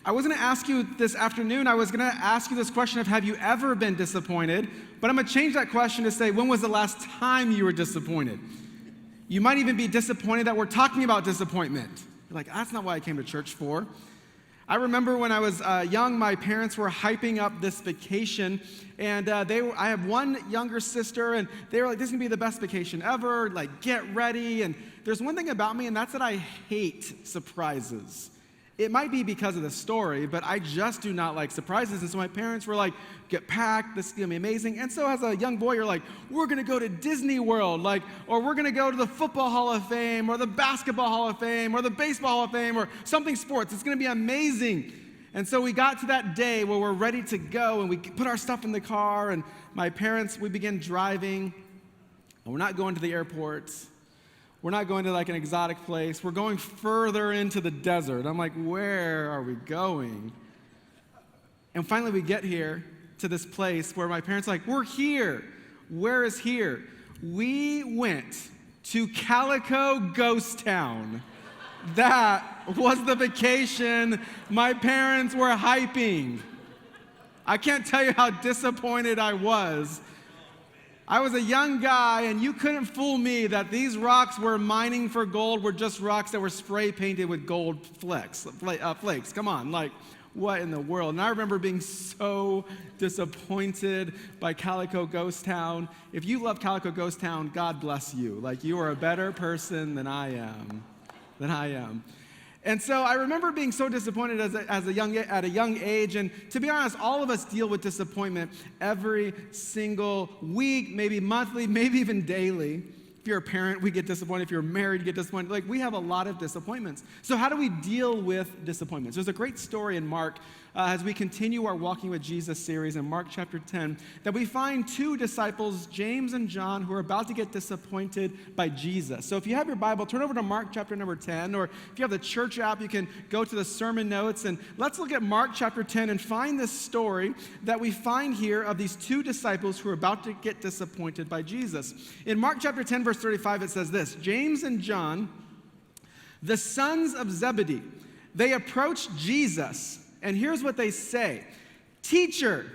I wasn't going to ask you this afternoon. I was going to ask you this question of, have you ever been disappointed? But I'm going to change that question to say, when was the last time you were disappointed? You might even be disappointed that we're talking about disappointment. You're like, that's not what I came to church for. I remember when I was young, my parents were hyping up this vacation, and I have one younger sister, and they were like, this is going to be the best vacation ever, like, get ready. And there's one thing about me, and that's that I hate surprises. It might be because of the story, but I just do not like surprises. And so my parents were like, get packed, this is going to be amazing. And so as a young boy, you're like, we're going to go to Disney World, like, or we're going to go to the Football Hall of Fame, or the Basketball Hall of Fame, or the Baseball Hall of Fame, or something sports. It's going to be amazing. And so we got to that day where we're ready to go, and we put our stuff in the car, and my parents, we began driving, and we're not going to the airport. We're not going to like an exotic place. We're going further into the desert. I'm like, where are we going? And finally we get here to this place where my parents are like, we're here. Where is here? We went to Calico Ghost Town. That was the vacation my parents were hyping. I can't tell you how disappointed I was. I was a young guy, and you couldn't fool me that these rocks we're mining for gold were just rocks that were spray painted with gold flakes. Come on, like, what in the world? And I remember being so disappointed by Calico Ghost Town. If you love Calico Ghost Town, God bless you. Like, you are a better person than I am. And so I remember being so disappointed at a young age, and to be honest, all of us deal with disappointment every single week, maybe monthly, maybe even daily. If you're a parent, we get disappointed. If you're married, you get disappointed. Like, we have a lot of disappointments. So how do we deal with disappointments? There's a great story in Mark as we continue our Walking with Jesus series in Mark chapter 10, that we find two disciples, James and John, who are about to get disappointed by Jesus. So if you have your Bible, turn over to Mark chapter number 10, or if you have the church app, you can go to the sermon notes, and let's look at Mark chapter 10 and find this story that we find here of these two disciples who are about to get disappointed by Jesus. In Mark chapter 10, verse 35, it says this: James and John, the sons of Zebedee, they approached Jesus, and here's what they say: Teacher,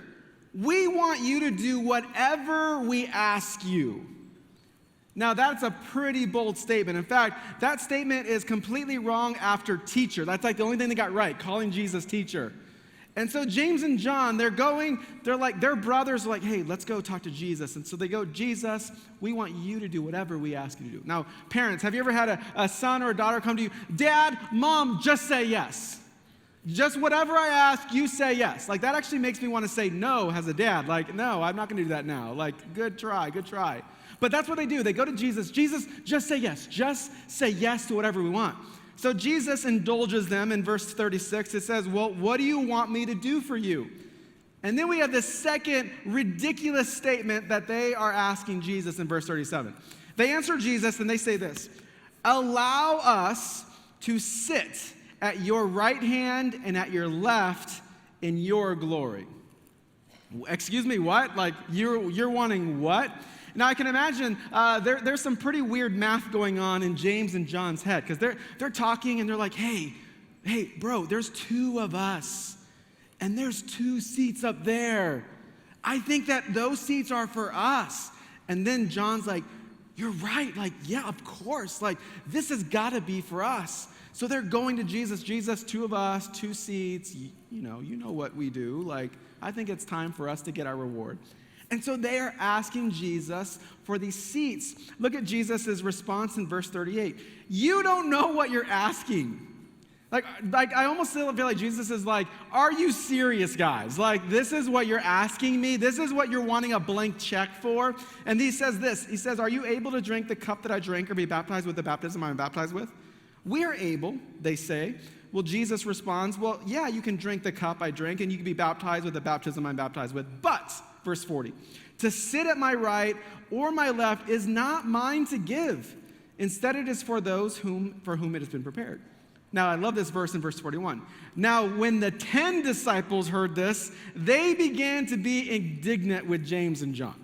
we want you to do whatever we ask you. Now, that's a pretty bold statement. In fact, that statement is completely wrong after teacher. That's like the only thing they got right, calling Jesus teacher. And so James and John, their brothers are like, hey, let's go talk to Jesus. And so they go, Jesus, we want you to do whatever we ask you to do. Now, parents, have you ever had a son or a daughter come to you, Dad, Mom, just say yes. Just whatever I ask, you say yes. Like, that actually makes me want to say no as a dad. Like, no, I'm not going to do that now. Like, good try. But that's what they do. They go to Jesus. Jesus, just say yes. Just say yes to whatever we want. So Jesus indulges them in verse 36. It says, well, what do you want me to do for you? And then we have this second ridiculous statement that they are asking Jesus in verse 37. They answer Jesus and they say this: allow us to sit at your right hand and at your left in your glory. Excuse me, what? Like, you're wanting what? Now, I can imagine there's some pretty weird math going on in James and John's head, because they're talking and they're like, hey, bro, there's two of us, and there's two seats up there. I think that those seats are for us. And then John's like, you're right. Like, yeah, of course. Like, this has got to be for us. So they're going to Jesus. Jesus, two of us, two seats. You know what we do. Like, I think it's time for us to get our reward. And so they are asking Jesus for these seats. Look at Jesus' response in verse 38. You don't know what you're asking. Like I almost feel like Jesus is like, are you serious, guys? Like, this is what you're asking me? This is what you're wanting a blank check for? And he says this. He says, are you able to drink the cup that I drank or be baptized with the baptism I'm baptized with? We are able, they say. Well, Jesus responds, well, yeah, you can drink the cup I drink, and you can be baptized with the baptism I'm baptized with. But, verse 40, to sit at my right or my left is not mine to give. Instead, it is for those for whom it has been prepared. Now, I love this verse in verse 41. Now, when the 10 disciples heard this, they began to be indignant with James and John.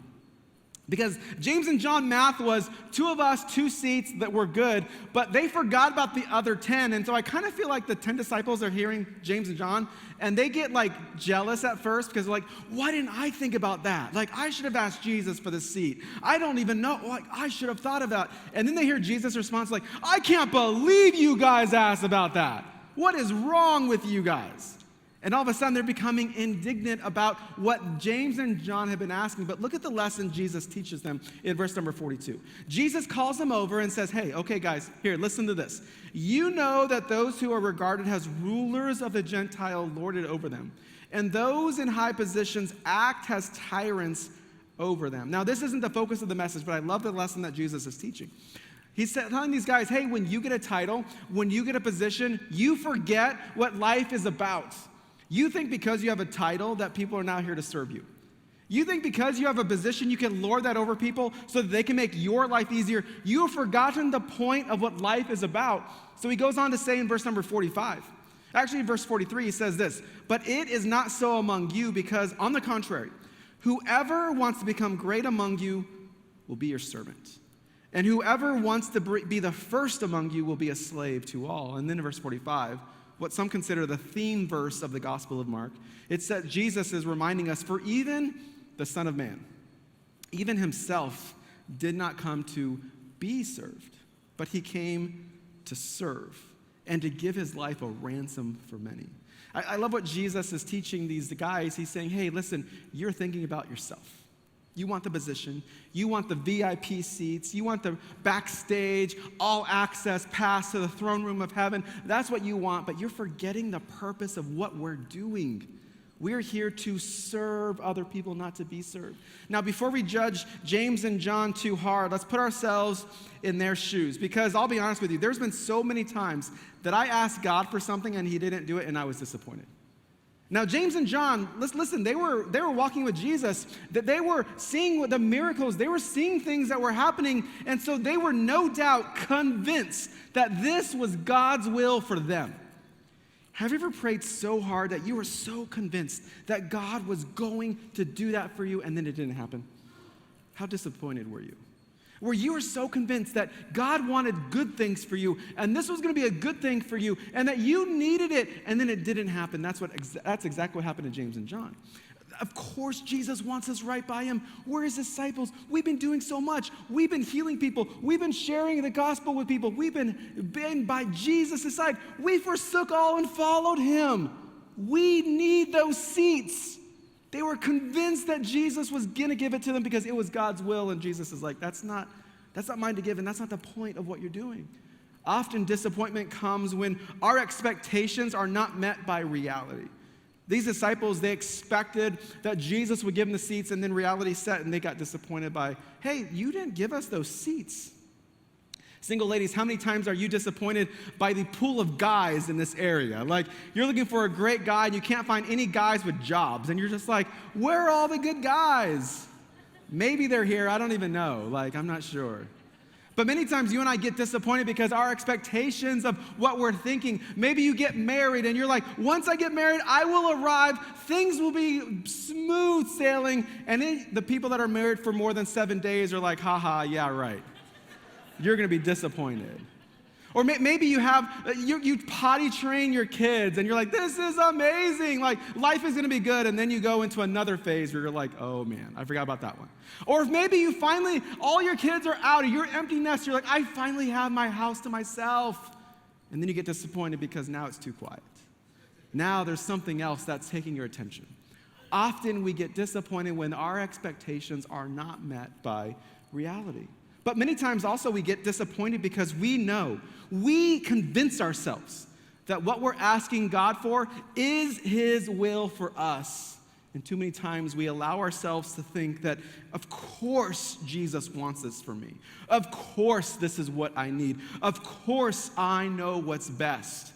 Because James and John math was 2 of us, 2 seats that were good, but they forgot about the other 10. And so I kind of feel like the 10 disciples are hearing James and John, and they get like jealous at first because they're like, why didn't I think about that? Like, I should have asked Jesus for the seat. I don't even know. Like, I should have thought of that. And then they hear Jesus' response like, I can't believe you guys asked about that. What is wrong with you guys? And all of a sudden, they're becoming indignant about what James and John have been asking. But look at the lesson Jesus teaches them in verse number 42. Jesus calls them over and says, hey, okay, guys, here, listen to this. You know that those who are regarded as rulers of the Gentile lord it over them, and those in high positions act as tyrants over them. Now, this isn't the focus of the message, but I love the lesson that Jesus is teaching. He's telling these guys, hey, when you get a title, when you get a position, you forget what life is about. You think because you have a title that people are now here to serve you. You think because you have a position, you can lord that over people so that they can make your life easier. You have forgotten the point of what life is about. So he goes on to say in verse number 45, actually in verse 43, he says this, but it is not so among you because on the contrary, whoever wants to become great among you will be your servant. And whoever wants to be the first among you will be a slave to all. And then in verse 45, what some consider the theme verse of the Gospel of Mark. It's that Jesus is reminding us, for even the Son of Man, even himself did not come to be served, but he came to serve and to give his life a ransom for many. I love what Jesus is teaching these guys. He's saying, hey, listen, you're thinking about yourself. You want the position, you want the VIP seats, you want the backstage, all access pass to the throne room of heaven. That's what you want, but you're forgetting the purpose of what we're doing. We're here to serve other people, not to be served. Now, before we judge James and John too hard, let's put ourselves in their shoes. Because I'll be honest with you, there's been so many times that I asked God for something and he didn't do it and I was disappointed. Now, James and John, listen, they were walking with Jesus, that they were seeing the miracles, they were seeing things that were happening, and so they were no doubt convinced that this was God's will for them. Have you ever prayed so hard that you were so convinced that God was going to do that for you and then it didn't happen? How disappointed were you? Where you were so convinced that God wanted good things for you and this was going to be a good thing for you and that you needed it and then it didn't happen. That's exactly what happened to James and John. Of course, Jesus wants us right by him. We're his disciples. We've been doing so much. We've been healing people. We've been sharing the gospel with people. We've been by Jesus' side. We forsook all and followed him. We need those seats. They were convinced that Jesus was going to give it to them because it was God's will, and Jesus is like, that's not mine to give, and that's not the point of what you're doing. Often disappointment comes when our expectations are not met by reality. These disciples, they expected that Jesus would give them the seats, and then reality set, and they got disappointed by, hey, you didn't give us those seats. Single ladies, how many times are you disappointed by the pool of guys in this area? Like, you're looking for a great guy, and you can't find any guys with jobs, and you're just like, where are all the good guys? Maybe they're here, I don't even know. Like, I'm not sure. But many times you and I get disappointed because our expectations of what we're thinking, maybe you get married and you're like, once I get married, I will arrive, things will be smooth sailing, and then the people that are married for more than 7 days are like, haha, yeah, right. You're going to be disappointed. Or maybe you potty train your kids and you're like, this is amazing. Like, life is going to be good. And then you go into another phase where you're like, oh man, I forgot about that one. Or if maybe you finally, all your kids are out of your empty nest. You're like, I finally have my house to myself. And then you get disappointed because now it's too quiet. Now there's something else that's taking your attention. Often we get disappointed when our expectations are not met by reality. But many times also we get disappointed because we convince ourselves that what we're asking God for is his will for us. And too many times we allow ourselves to think that, of course, Jesus wants this for me. Of course, this is what I need. Of course, I know what's best.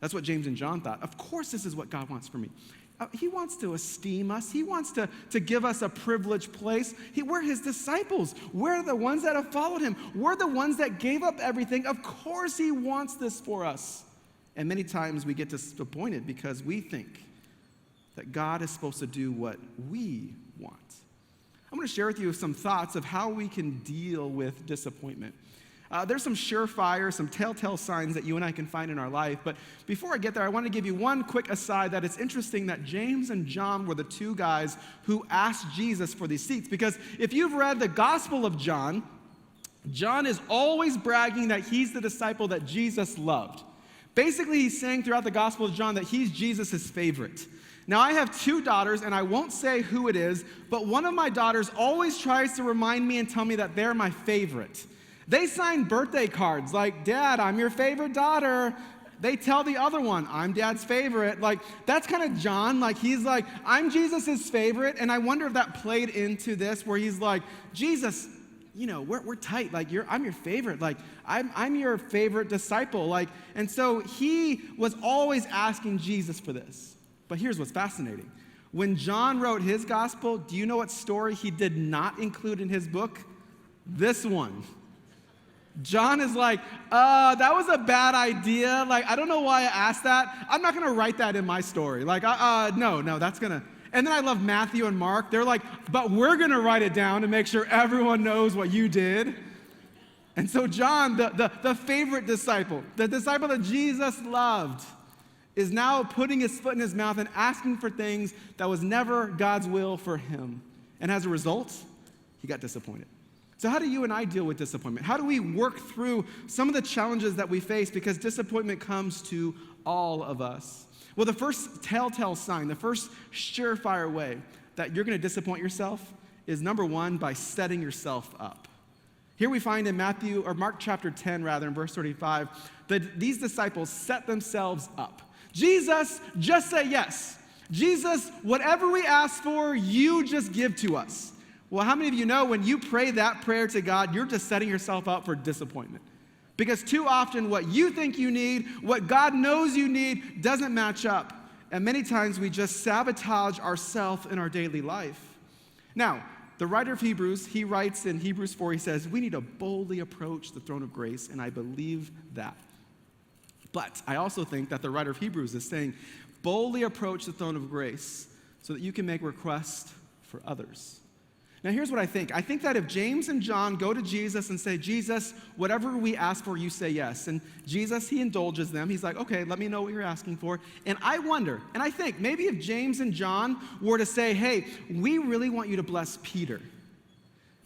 That's what James and John thought. Of course, this is what God wants for me. He wants to esteem us. He wants to give us a privileged place. We're his disciples. We're the ones that have followed him. We're the ones that gave up everything. Of course he wants this for us. And many times we get disappointed because we think that God is supposed to do what we want. I'm going to share with you some thoughts of how we can deal with disappointment. There's some surefire, some telltale signs that you and I can find in our life. But before I get there, I want to give you one quick aside that it's interesting that James and John were the two guys who asked Jesus for these seats. Because if you've read the Gospel of John, John is always bragging that he's the disciple that Jesus loved. Basically, he's saying throughout the Gospel of John that he's Jesus' favorite. Now, I have two daughters, and I won't say who it is, but one of my daughters always tries to remind me and tell me that they're my favorite. They sign birthday cards like, Dad, I'm your favorite daughter. They tell the other one, I'm Dad's favorite. Like, that's kind of John. Like, he's like, I'm Jesus' favorite. And I wonder if that played into this where he's like, Jesus, you know, we're tight. Like, I'm your favorite. Like, I'm your favorite disciple. Like, and so he was always asking Jesus for this. But here's what's fascinating. When John wrote his gospel, do you know what story he did not include in his book? This one. John is like, that was a bad idea. Like, I don't know why I asked that. I'm not going to write that in my story. Like, no, that's going to. And then I love Matthew and Mark. They're like, but we're going to write it down to make sure everyone knows what you did. And so John, the favorite disciple, the disciple that Jesus loved, is now putting his foot in his mouth and asking for things that was never God's will for him. And as a result, he got disappointed. So how do you and I deal with disappointment? How do we work through some of the challenges that we face? Because disappointment comes to all of us. Well, the first telltale sign, the first surefire way that you're going to disappoint yourself is, number one, by setting yourself up. Here we find in Mark chapter 10, in verse 35, that these disciples set themselves up. Jesus, just say yes. Jesus, whatever we ask for, you just give to us. Well, how many of you know when you pray that prayer to God, you're just setting yourself up for disappointment? Because too often what you think you need, what God knows you need, doesn't match up. And many times we just sabotage ourselves in our daily life. Now, the writer of Hebrews, he writes in Hebrews 4, he says, we need to boldly approach the throne of grace, and I believe that. But I also think that the writer of Hebrews is saying, boldly approach the throne of grace so that you can make requests for others. Now, here's what I think. I think that if James and John go to Jesus and say, Jesus, whatever we ask for, you say yes. And Jesus, he indulges them. He's like, okay, let me know what you're asking for. And I wonder, and I think, maybe if James and John were to say, hey, we really want you to bless Peter.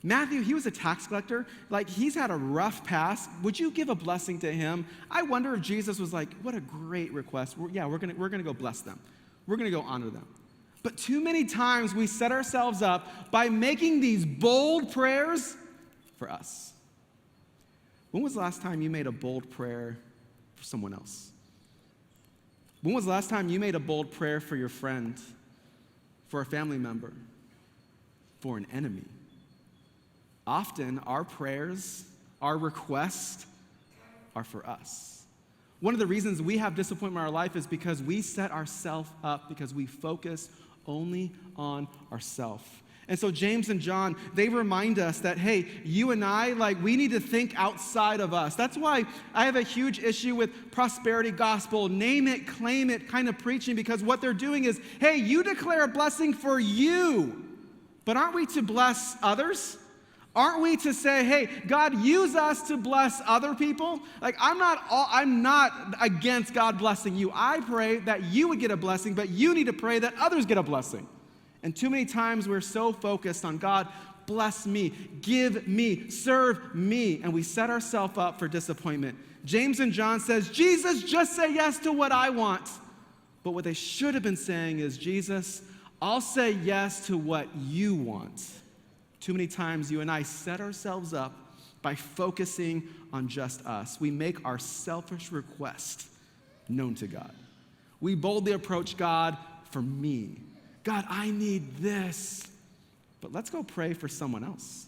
Matthew, he was a tax collector. Like, he's had a rough past. Would you give a blessing to him? I wonder if Jesus was like, what a great request. We're gonna go bless them. We're gonna go honor them. But too many times we set ourselves up by making these bold prayers for us. When was the last time you made a bold prayer for someone else? When was the last time you made a bold prayer for your friend, for a family member, for an enemy? Often our prayers, our requests are for us. One of the reasons we have disappointment in our life is because we set ourselves up, because we focus only on ourselves. And so James and John, they remind us that, hey, you and I, we need to think outside of us. That's why I have a huge issue with prosperity gospel, name it, claim it kind of preaching, because what they're doing is, hey, you declare a blessing for you, but aren't we to bless others? Aren't we to say, hey, God, use us to bless other people? I'm not against God blessing you. I pray that you would get a blessing, but you need to pray that others get a blessing. And too many times we're so focused on God, bless me, give me, serve me, and we set ourselves up for disappointment. James and John says, Jesus, just say yes to what I want. But what they should have been saying is, Jesus, I'll say yes to what you want. Too many times you and I set ourselves up by focusing on just us. We make our selfish request known to God. We boldly approach God for me. God, I need this. But let's go pray for someone else.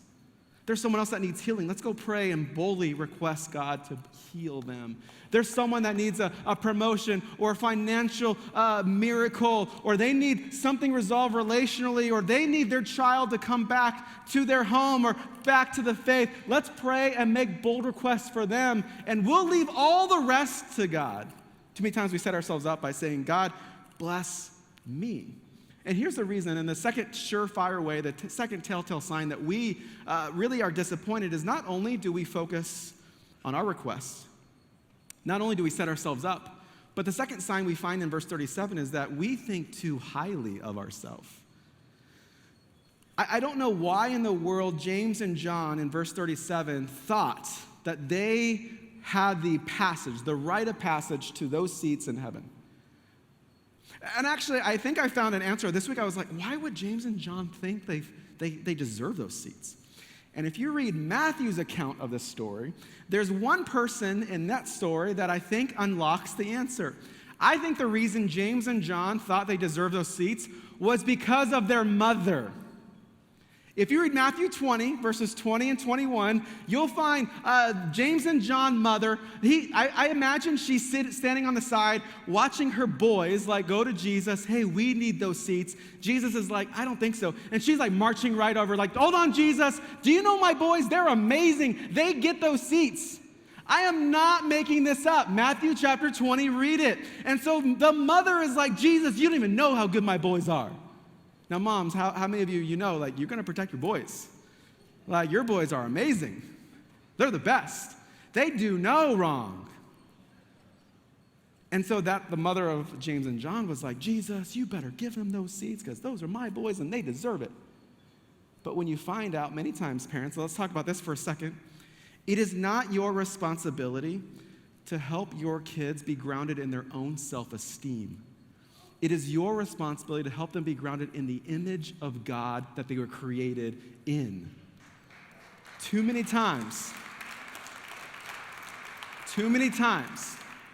There's someone else that needs healing. Let's go pray and boldly request God to heal them. There's someone that needs a promotion or a financial miracle, or they need something resolved relationally, or they need their child to come back to their home or back to the faith. Let's pray and make bold requests for them, and we'll leave all the rest to God. Too many times we set ourselves up by saying, God, bless me. And here's the reason, and the second surefire way, the second telltale sign that we really are disappointed is not only do we focus on our requests, not only do we set ourselves up, but the second sign we find in verse 37 is that we think too highly of ourselves. I don't know why in the world James and John in verse 37 thought that they had the rite of passage to those seats in heaven. And actually, I think I found an answer. This week I was like, why would James and John think they deserve those seats? And if you read Matthew's account of this story, there's one person in that story that I think unlocks the answer. I think the reason James and John thought they deserved those seats was because of their mother. If you read Matthew 20, verses 20 and 21, you'll find James and John's mother. I imagine she's standing on the side watching her boys go to Jesus. Hey, we need those seats. Jesus is like, I don't think so. And she's marching right over hold on, Jesus. Do you know my boys? They're amazing. They get those seats. I am not making this up. Matthew chapter 20, read it. And so the mother is like, Jesus, you don't even know how good my boys are. Now, moms, how many of you know, you're going to protect your boys? Your boys are amazing. They're the best. They do no wrong. And so the mother of James and John was like, Jesus, you better give them those seats because those are my boys and they deserve it. But when you find out many times, parents, let's talk about this for a second. It is not your responsibility to help your kids be grounded in their own self-esteem. It is your responsibility to help them be grounded in the image of God that they were created in. Too many times,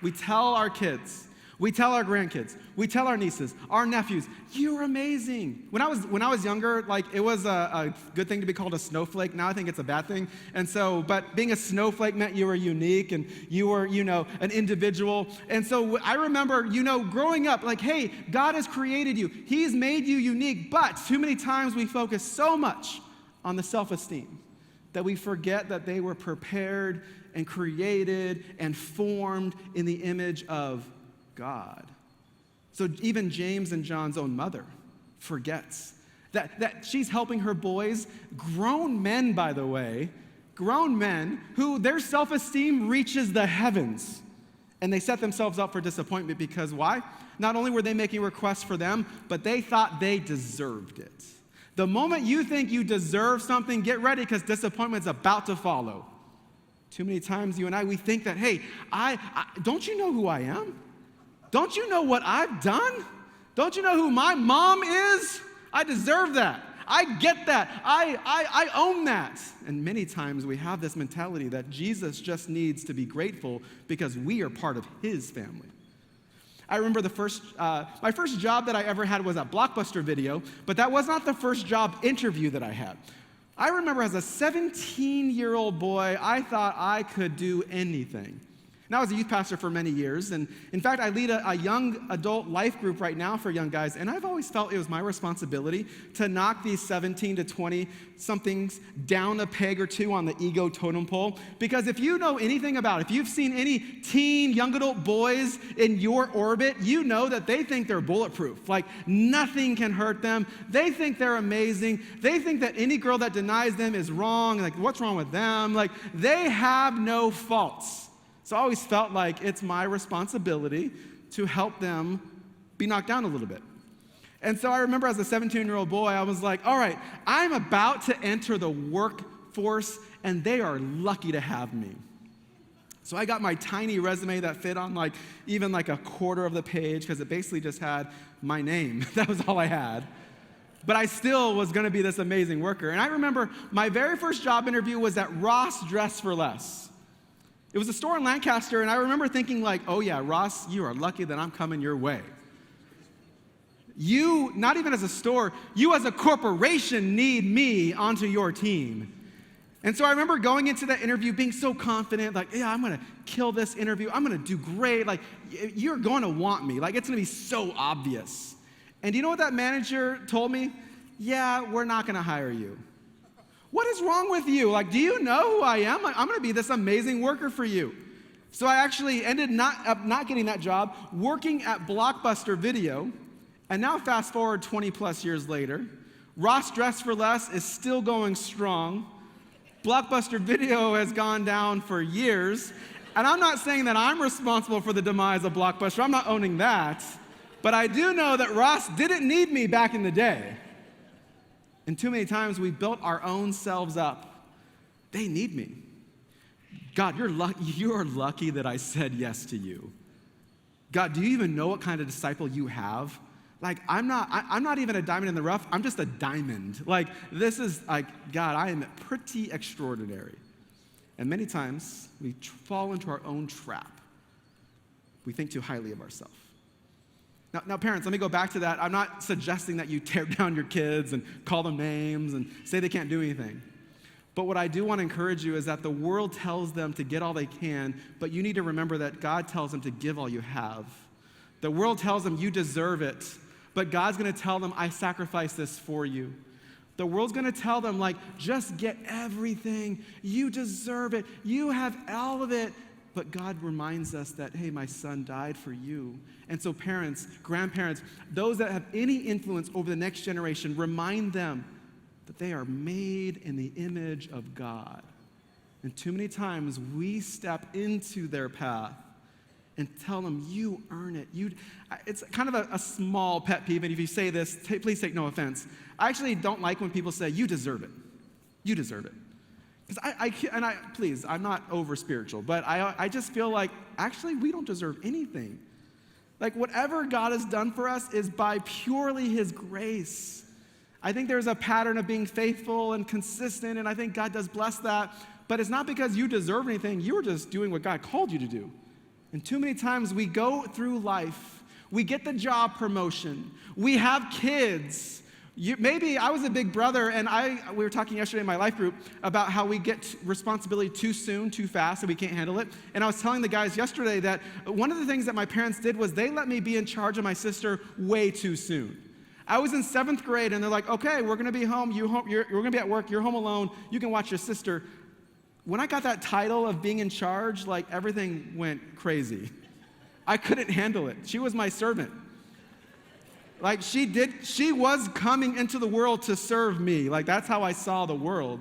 we tell our kids, we tell our grandkids, we tell our nieces, our nephews, you're amazing. When I was younger, it was a good thing to be called a snowflake. Now I think it's a bad thing. And so, but being a snowflake meant you were unique and you were, an individual. And so I remember, growing up, hey, God has created you. He's made you unique. But too many times we focus so much on the self-esteem that we forget that they were prepared and created and formed in the image of God. So even James and John's own mother forgets that she's helping her boys, grown men, by the way, grown men who their self-esteem reaches the heavens. And they set themselves up for disappointment because why? Not only were they making requests for them, but they thought they deserved it. The moment you think you deserve something, get ready because disappointment's about to follow. Too many times you and we think that, hey, don't you know who I am? Don't you know what I've done? Don't you know who my mom is? I deserve that. I get that. I own that. And many times we have this mentality that Jesus just needs to be grateful because we are part of his family. I remember my first job that I ever had was at Blockbuster Video, but that was not the first job interview that I had. I remember as a 17-year-old boy, I thought I could do anything. Now, I was a youth pastor for many years, and in fact, I lead a young adult life group right now for young guys, and I've always felt it was my responsibility to knock these 17 to 20-somethings down a peg or two on the ego totem pole, because if you know anything about it, if you've seen any teen, young adult boys in your orbit, you know that they think they're bulletproof. Nothing can hurt them. They think they're amazing. They think that any girl that denies them is wrong. What's wrong with them? They have no faults. So I always felt like it's my responsibility to help them be knocked down a little bit. And so I remember as a 17-year-old boy, I was like, all right, I'm about to enter the workforce, and they are lucky to have me. So I got my tiny resume that fit on even a quarter of the page because it basically just had my name. That was all I had. But I still was going to be this amazing worker. And I remember my very first job interview was at Ross Dress for Less. It was a store in Lancaster, and I remember thinking oh yeah, Ross, you are lucky that I'm coming your way. You, not even as a store, you as a corporation need me onto your team. And so I remember going into that interview being so confident, yeah, I'm going to kill this interview. I'm going to do great. You're going to want me. It's going to be so obvious. And do you know what that manager told me? Yeah, we're not going to hire you. What is wrong with you? Do you know who I am? I'm going to be this amazing worker for you. So I actually ended up not getting that job, working at Blockbuster Video And now fast forward 20 plus years later, Ross Dress for Less is still going strong. Blockbuster Video has gone down for years. And I'm not saying that I'm responsible for the demise of Blockbuster. I'm not owning that. But I do know that Ross didn't need me back in the day. And too many times we built our own selves up. They need me. God, you're lucky that I said yes to you. God, do you even know what kind of disciple you have? Like, I'm not even a diamond in the rough. I'm just a diamond. Like, this is like, God, I am pretty extraordinary. And many times we fall into our own trap. We think too highly of ourselves. Now, parents, let me go back to that. I'm not suggesting that you tear down your kids and call them names and say they can't do anything. But what I do want to encourage you is that the world tells them to get all they can, but you need to remember that God tells them to give all you have. The world tells them you deserve it, but God's going to tell them, I sacrifice this for you. The world's going to tell them, like, just get everything. You deserve it. You have all of it. But God reminds us that, hey, my son died for you. And so parents, grandparents, those that have any influence over the next generation, remind them that they are made in the image of God. And too many times we step into their path and tell them, you earn it. It's kind of a small pet peeve, and if you say this, please take no offense. I actually don't like when people say, you deserve it. You deserve it. Because please, I'm not over spiritual, but I just feel like, actually, we don't deserve anything. Like, whatever God has done for us is by purely His grace. I think there's a pattern of being faithful and consistent, and I think God does bless that, but it's not because you deserve anything. You were just doing what God called you to do. And too many times we go through life, we get the job promotion, we have kids. Maybe I was a big brother, and we were talking yesterday in my life group about how we get responsibility too soon, too fast, and we can't handle it. And I was telling the guys yesterday that one of the things that my parents did was they let me be in charge of my sister way too soon. I was in 7th grade, and they're like, okay, we're going to be home. We're going to be at work. You're home alone. You can watch your sister. When I got that title of being in charge, like, everything went crazy. I couldn't handle it. She was my servant. Like, she was coming into the world to serve me. Like, that's how I saw the world.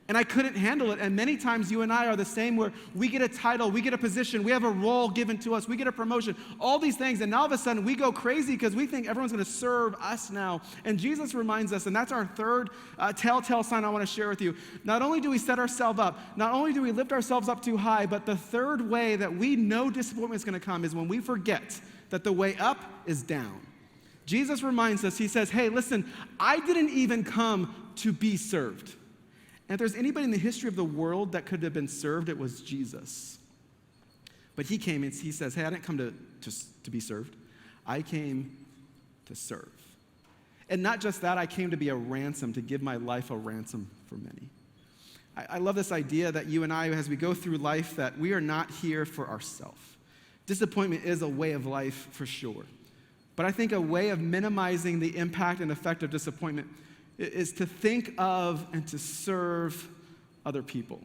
And I couldn't handle it. And many times you and I are the same, where we get a title, we get a position, we have a role given to us, we get a promotion, all these things. And now all of a sudden we go crazy because we think everyone's going to serve us now. And Jesus reminds us, and that's our third telltale sign I want to share with you. Not only do we set ourselves up, not only do we lift ourselves up too high, but the third way that we know disappointment is going to come is when we forget that the way up is down. Jesus reminds us, he says, hey, listen, I didn't even come to be served. And if there's anybody in the history of the world that could have been served, it was Jesus. But he came and he says, hey, I didn't come to be served. I came to serve. And not just that, I came to be a ransom, to give my life a ransom for many. I love this idea that you and I, as we go through life, that we are not here for ourselves. Disappointment is a way of life for sure. But I think a way of minimizing the impact and effect of disappointment is to think of and to serve other people.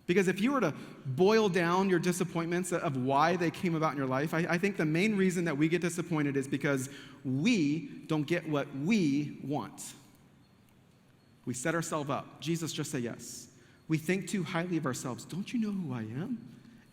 Because if you were to boil down your disappointments of why they came about in your life, I think the main reason that we get disappointed is because we don't get what we want. We set ourselves up. Jesus, just say yes. We think too highly of ourselves. Don't you know who I am?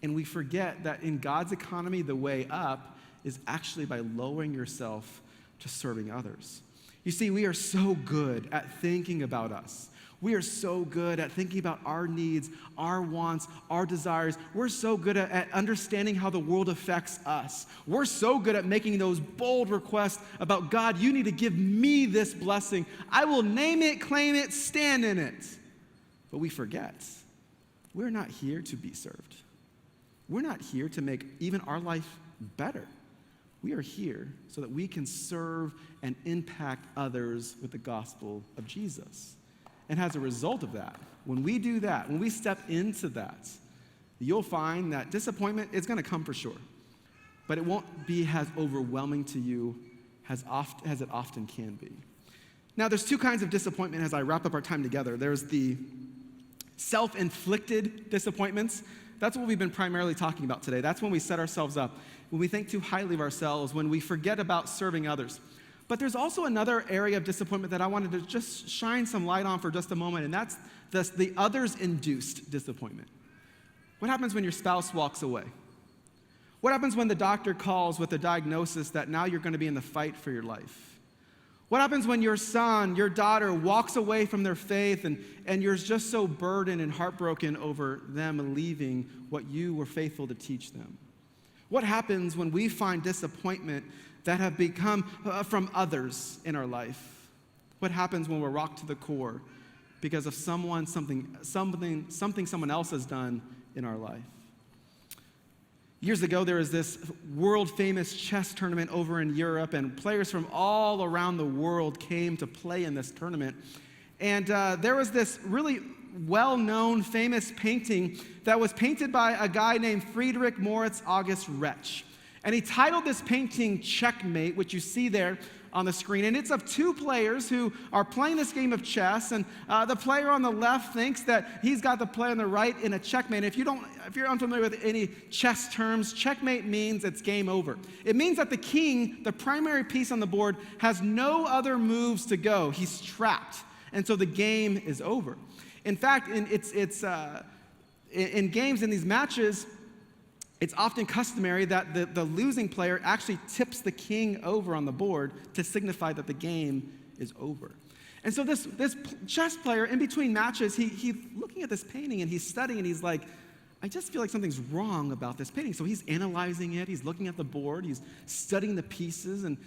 And we forget that in God's economy, the way up is actually by lowering yourself to serving others. You see, we are so good at thinking about us. We are so good at thinking about our needs, our wants, our desires. We're so good at understanding how the world affects us. We're so good at making those bold requests about, God, you need to give me this blessing. I will name it, claim it, stand in it. But we forget, we're not here to be served. We're not here to make even our life better. We are here so that we can serve and impact others with the gospel of Jesus. And as a result of that, when we do that, when we step into that, you'll find that disappointment is going to come for sure. But it won't be as overwhelming to you as it often can be. Now, there's two kinds of disappointment as I wrap up our time together. There's the self-inflicted disappointments. That's what we've been primarily talking about today. That's when we set ourselves up, when we think too highly of ourselves, when we forget about serving others. But there's also another area of disappointment that I wanted to just shine some light on for just a moment, and that's the others-induced disappointment. What happens when your spouse walks away? What happens when the doctor calls with a diagnosis that now you're going to be in the fight for your life? What happens when your son, your daughter walks away from their faith and you're just so burdened and heartbroken over them leaving what you were faithful to teach them? What happens when we find disappointment that have become from others in our life? What happens when we're rocked to the core because of something someone else has done in our life? Years ago, there was this world-famous chess tournament over in Europe, and players from all around the world came to play in this tournament. And there was this really well-known, famous painting that was painted by a guy named Friedrich Moritz August Retsch. And he titled this painting Checkmate, which you see there on the screen. And it's of two players who are playing this game of chess. And the player on the left thinks that he's got the player on the right in a checkmate. If you're unfamiliar with any chess terms, checkmate means it's game over. It means that the king, the primary piece on the board, has no other moves to go. He's trapped. And so the game is over. In fact, in games, in these matches, it's often customary that the losing player actually tips the king over on the board to signify that the game is over. And so this chess player, in between matches, he's looking at this painting and he's studying and he's like, I just feel like something's wrong about this painting. So he's analyzing it, he's looking at the board, he's studying the pieces, and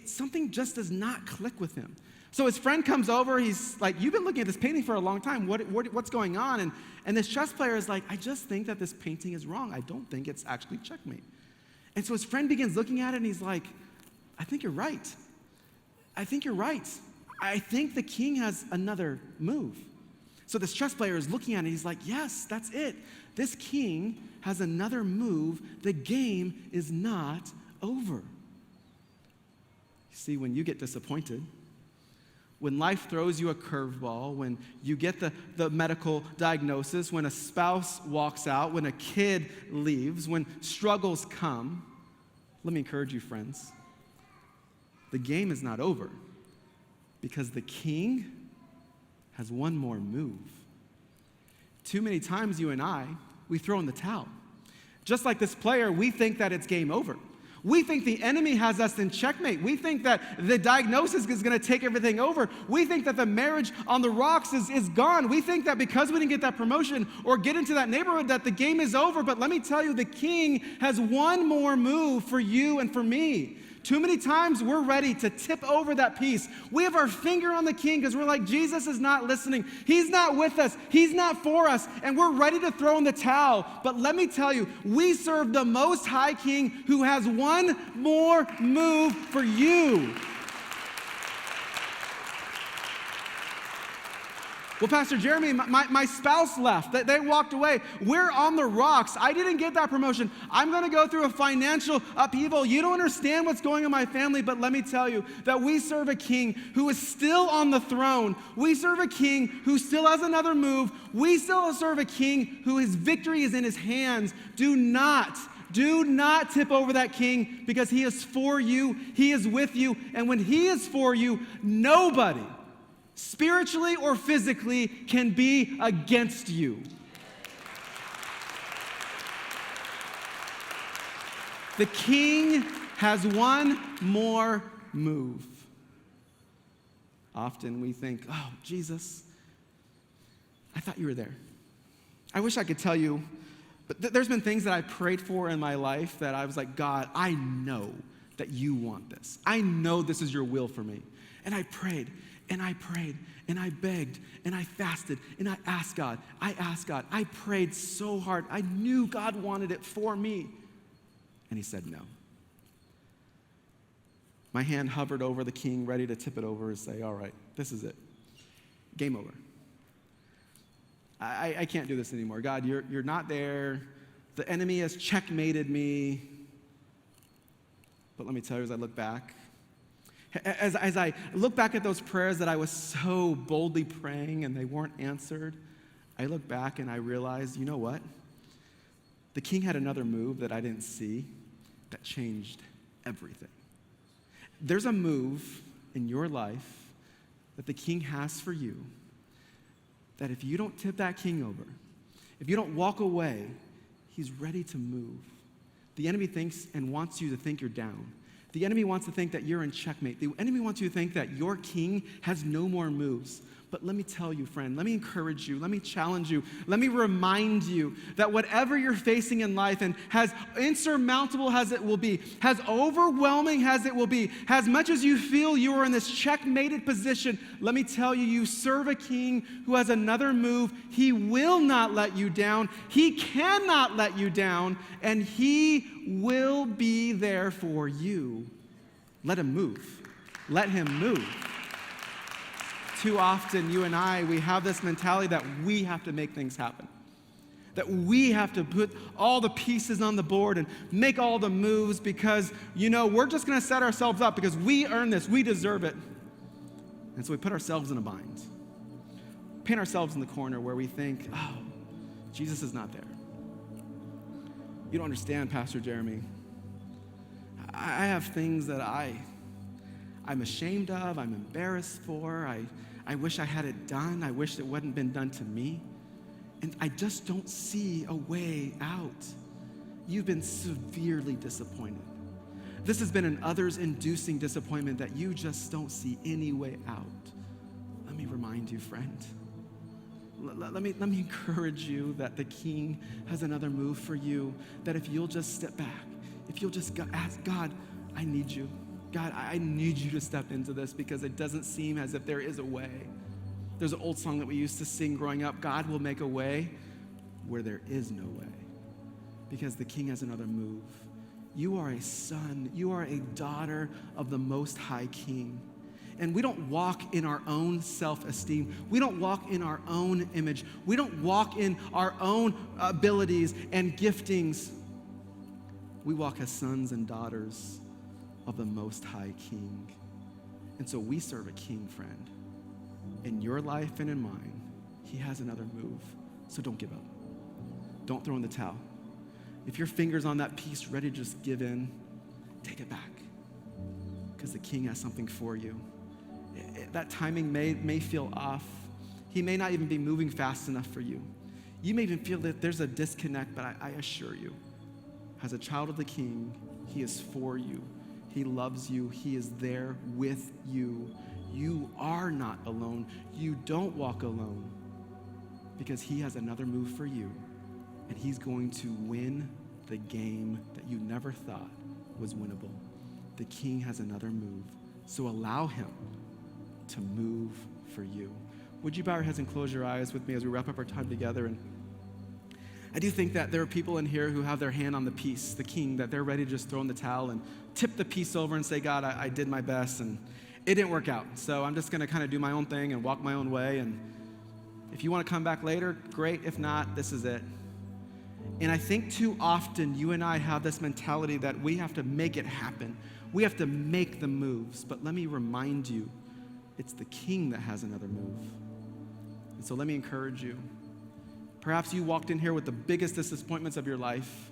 something just does not click with him. So his friend comes over, he's like, you've been looking at this painting for a long time, what's going on? And this chess player is like, I just think that this painting is wrong. I don't think it's actually checkmate. And so his friend begins looking at it and he's like, I think you're right. I think you're right. I think the king has another move. So this chess player is looking at it, he's like, yes, that's it. This king has another move. The game is not over. You see, when you get disappointed, when life throws you a curveball, when you get the medical diagnosis, when a spouse walks out, when a kid leaves, when struggles come, let me encourage you, friends. The game is not over because the king has one more move. Too many times, you and I, we throw in the towel. Just like this player, we think that it's game over. We think the enemy has us in checkmate. We think that the diagnosis is going to take everything over. We think that the marriage on the rocks is gone. We think that because we didn't get that promotion or get into that neighborhood that the game is over. But let me tell you, the king has one more move for you and for me. Too many times we're ready to tip over that piece. We have our finger on the king because we're like, Jesus is not listening. He's not with us. He's not for us. And we're ready to throw in the towel. But let me tell you, we serve the Most High King who has one more move for you. Well, Pastor Jeremy, my spouse left. They walked away. We're on the rocks. I didn't get that promotion. I'm going to go through a financial upheaval. You don't understand what's going on in my family, but let me tell you that we serve a king who is still on the throne. We serve a king who still has another move. We still serve a king who his victory is in his hands. Do not tip over that king because he is for you. He is with you. And when he is for you, nobody, spiritually or physically, can be against you. The king has one more move. Often we think, oh, Jesus, I thought you were there. I wish I could tell you, but there's been things that I prayed for in my life that I was like, God, I know that you want this. I know this is your will for me. And I prayed. And I prayed, and I begged, and I fasted, and I asked God. I prayed so hard. I knew God wanted it for me. And he said no. My hand hovered over the king, ready to tip it over and say, all right, this is it. Game over. I can't do this anymore. God, you're not there. The enemy has checkmated me. But let me tell you, as I look back, as I look back at those prayers that I was so boldly praying and they weren't answered, I look back and I realize, you know what? The king had another move that I didn't see that changed everything. There's a move in your life that the king has for you that if you don't tip that king over, if you don't walk away, he's ready to move. The enemy thinks and wants you to think you're down. The enemy wants to think that you're in checkmate. The enemy wants you to think that your king has no more moves. But let me tell you, friend, let me encourage you, let me challenge you, let me remind you that whatever you're facing in life, and as insurmountable as it will be, as overwhelming as it will be, as much as you feel you are in this checkmated position, let me tell you, you serve a king who has another move. He will not let you down. He cannot let you down, and he will be there for you. Let him move. Let him move. Too often, you and I, we have this mentality that we have to make things happen. That we have to put all the pieces on the board and make all the moves because, we're just going to set ourselves up because we earn this, we deserve it. And so we put ourselves in a bind. Paint ourselves in the corner where we think, oh, Jesus is not there. You don't understand, Pastor Jeremy. I have things that I'm ashamed of, I'm embarrassed for, I wish I had it done, I wish it wouldn't been done to me, and I just don't see a way out. You've been severely disappointed. This has been an others-inducing disappointment that you just don't see any way out. Let me remind you, friend. Let me encourage you that the king has another move for you, that if you'll just step back, if you'll just ask God, I need you. God, I need you to step into this because it doesn't seem as if there is a way. There's an old song that we used to sing growing up, God will make a way where there is no way because the king has another move. You are a son, you are a daughter of the Most High King. And we don't walk in our own self-esteem. We don't walk in our own image. We don't walk in our own abilities and giftings. We walk as sons and daughters of the Most High King. And so we serve a king, friend. In your life and in mine, he has another move. So don't give up. Don't throw in the towel. If your finger's on that piece ready to just give in, take it back. Because the king has something for you. That timing may feel off. He may not even be moving fast enough for you. You may even feel that there's a disconnect, but I assure you, as a child of the king, he is for you. He loves you. He is there with you. You are not alone. You don't walk alone because he has another move for you, and he's going to win the game that you never thought was winnable. The king has another move, so allow him to move for you. Would you bow your heads and close your eyes with me as we wrap up our time together? And I do think that there are people in here who have their hand on the piece, the king, that they're ready to just throw in the towel and tip the piece over and say, God, I did my best and it didn't work out. So I'm just going to kind of do my own thing and walk my own way. And if you want to come back later, great. If not, this is it. And I think too often you and I have this mentality that we have to make it happen. We have to make the moves. But let me remind you, it's the king that has another move. And so let me encourage you. Perhaps you walked in here with the biggest disappointments of your life.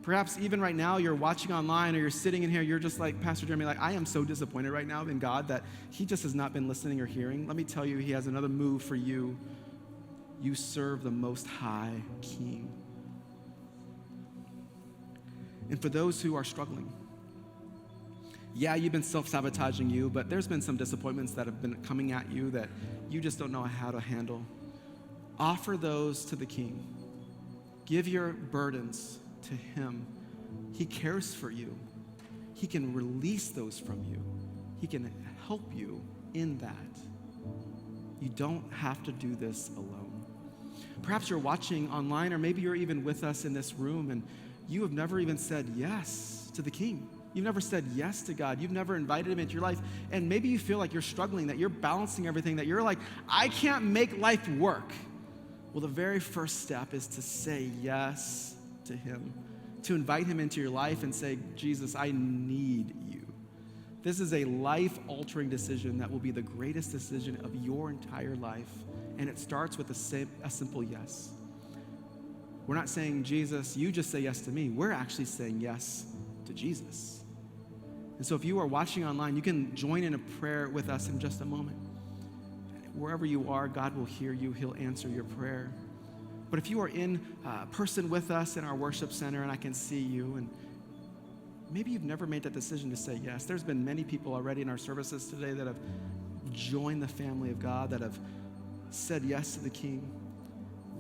Perhaps even right now you're watching online or you're sitting in here, you're just like, Pastor Jeremy, I am so disappointed right now in God that he just has not been listening or hearing. Let me tell you, he has another move for you. You serve the Most High King. And for those who are struggling, yeah, you've been self-sabotaging you, but there's been some disappointments that have been coming at you that you just don't know how to handle. Offer those to the king. Give your burdens to him. He cares for you. He can release those from you. He can help you in that. You don't have to do this alone. Perhaps you're watching online, or maybe you're even with us in this room, and you have never even said yes to the king. You've never said yes to God. You've never invited him into your life. And maybe you feel like you're struggling, that you're balancing everything, that you're like, I can't make life work. Well, the very first step is to say yes to him, to invite him into your life and say, Jesus, I need you. This is a life-altering decision that will be the greatest decision of your entire life. And it starts with a simple yes. We're not saying, Jesus, you just say yes to me. We're actually saying yes to Jesus. And so if you are watching online, you can join in a prayer with us in just a moment. Wherever you are, God will hear you. He'll answer your prayer. But if you are in person with us in our worship center and I can see you, and maybe you've never made that decision to say yes. There's been many people already in our services today that have joined the family of God, that have said yes to the King.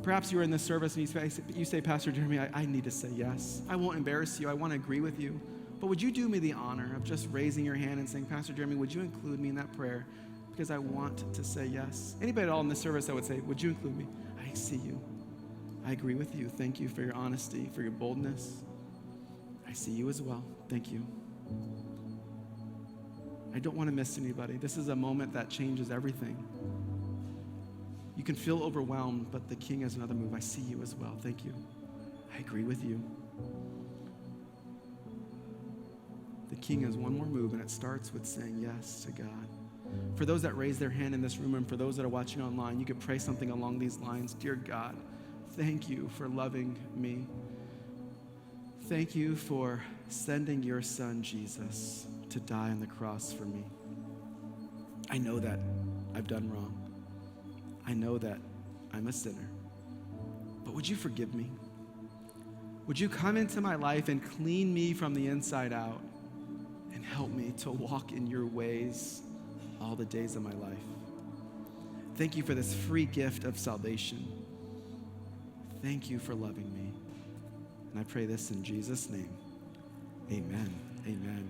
Perhaps you're in this service and you say, Pastor Jeremy, I need to say yes. I won't embarrass you. I want to agree with you. But would you do me the honor of just raising your hand and saying, Pastor Jeremy, would you include me in that prayer? Because I want to say yes. Anybody at all in this service that would say, would you include me? I see you. I agree with you. Thank you for your honesty, for your boldness. I see you as well. Thank you. I don't want to miss anybody. This is a moment that changes everything. You can feel overwhelmed, but the King has another move. I see you as well. Thank you. I agree with you. The King has one more move, and it starts with saying yes to God. For those that raise their hand in this room and for those that are watching online, you could pray something along these lines. Dear God, thank you for loving me. Thank you for sending your son, Jesus, to die on the cross for me. I know that I've done wrong. I know that I'm a sinner. But would you forgive me? Would you come into my life and clean me from the inside out and help me to walk in your ways all the days of my life? Thank you for this free gift of salvation. Thank you for loving me. And I pray this in Jesus' name. Amen. Amen.